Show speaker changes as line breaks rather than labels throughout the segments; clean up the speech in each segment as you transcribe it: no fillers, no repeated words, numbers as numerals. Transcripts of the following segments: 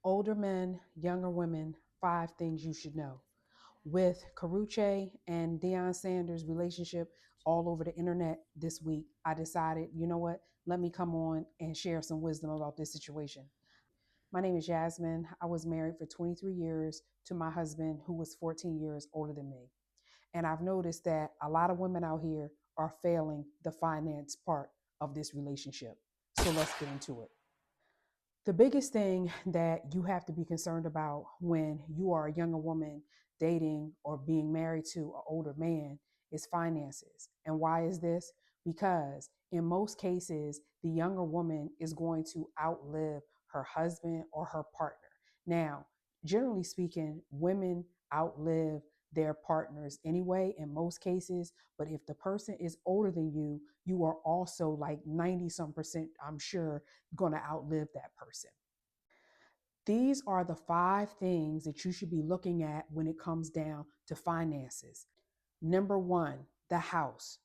Older men, younger women, five things you should know. With Caruche and Deion Sanders' relationship all over the internet this week, I decided, you know what? Let me come on and share some wisdom about this situation. My name is Jasmine. I was married for 23 years to my husband, who was 14 years older than me. And I've noticed that a lot of women out here are failing the finance part of this relationship. So let's get into it. The biggest thing that you have to be concerned about when you are a younger woman dating or being married to an older man is finances. And why is this? Because in most cases, the younger woman is going to outlive her husband or her partner. Now, generally speaking, women outlive their partners anyway in most cases, but if the person is older than you are also like 90 some percent, I'm sure, going to outlive that person. These are the five things that you should be looking at when it comes down to finances. Number one, the house.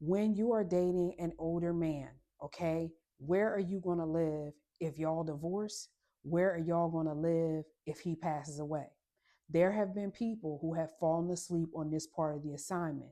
When you are dating an older man, okay, where are you going to live if y'all divorce? Where are y'all going to live if he passes away? There have been people who have fallen asleep on this part of the assignment.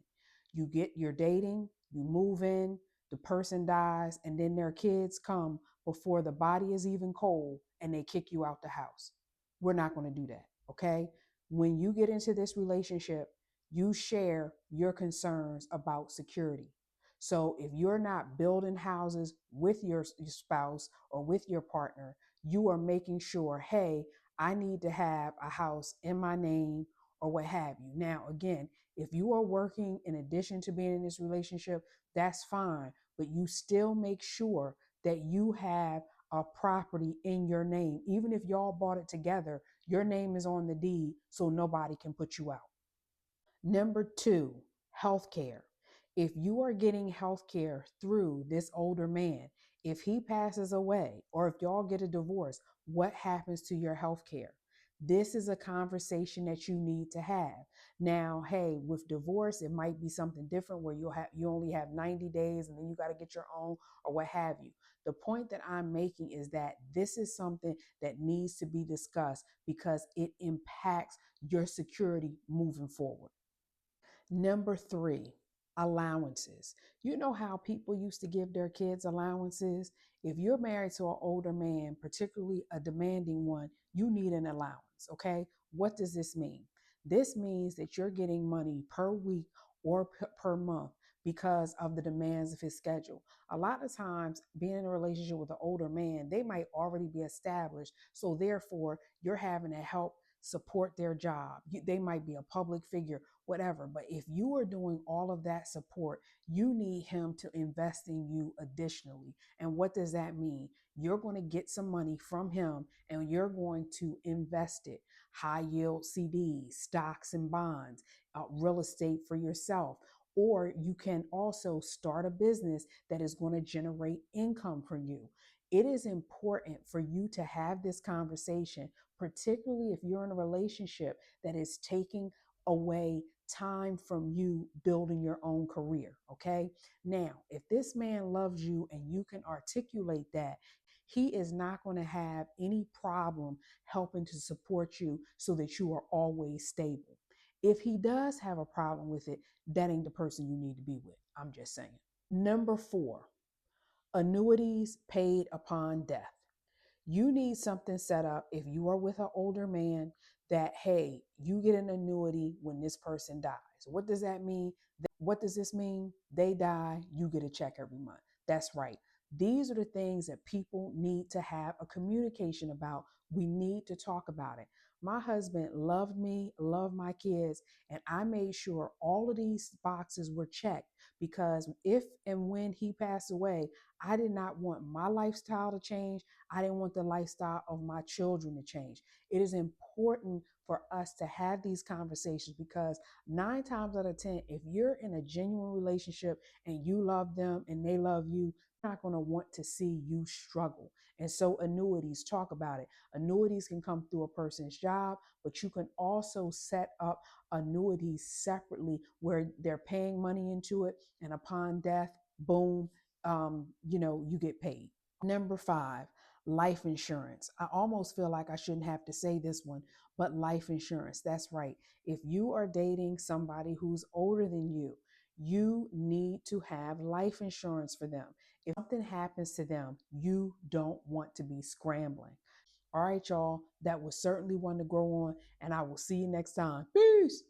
You're dating, you move in, the person dies, and then their kids come before the body is even cold and they kick you out the house. We're not going to do that, okay? When you get into this relationship, you share your concerns about security. So if you're not building houses with your spouse or with your partner, you are making sure, hey, I need to have a house in my name or what have you. Now, again, if you are working in addition to being in this relationship, that's fine, but you still make sure that you have a property in your name. Even if y'all bought it together, your name is on the deed so nobody can put you out. Number two, healthcare. If you are getting healthcare through this older man, if he passes away or if y'all get a divorce, what happens to your healthcare? This is a conversation that you need to have. Now, hey, with divorce, it might be something different where you only have 90 days and then you got to get your own or what have you. The point that I'm making is that this is something that needs to be discussed because it impacts your security moving forward. Number three, allowances. You know how people used to give their kids allowances? If you're married to an older man, particularly a demanding one, you need an allowance, okay? What does this mean? This means that you're getting money per week or per month because of the demands of his schedule. A lot of times, being in a relationship with an older man, they might already be established. So, therefore, you're having to help support their job. They might be a public figure, whatever. But if you are doing all of that support, you need him to invest in you additionally. And what does that mean? You're going to get some money from him and you're going to invest it. High yield CDs, stocks and bonds, real estate for yourself. Or you can also start a business that is going to generate income for you. It is important for you to have this conversation, particularly if you're in a relationship that is taking away time from you building your own career. Okay. Now, if this man loves you and you can articulate that, he is not going to have any problem helping to support you so that you are always stable. If he does have a problem with it, that ain't the person you need to be with. I'm just saying. Number four, annuities paid upon death. You need something set up if you are with an older man that, hey, you get an annuity when this person dies. What does that mean? What does this mean? They die, you get a check every month. That's right. These are the things that people need to have a communication about. We need to talk about it. My husband loved me, loved my kids, and I made sure all of these boxes were checked because if and when he passed away, I did not want my lifestyle to change. I didn't want the lifestyle of my children to change. It is important for us to have these conversations because 9 times out of 10, if you're in a genuine relationship and you love them and they love you, they're not going to want to see you struggle. And so annuities, talk about it. Annuities can come through a person's job, but you can also set up annuities separately where they're paying money into it. And upon death, boom, you get paid. Number five, life insurance. I almost feel like I shouldn't have to say this one, but life insurance. That's right. If you are dating somebody who's older than you need to have life insurance for them. If something happens to them, you don't want to be scrambling. All right, y'all. That was certainly one to grow on, and I will see you next time. Peace.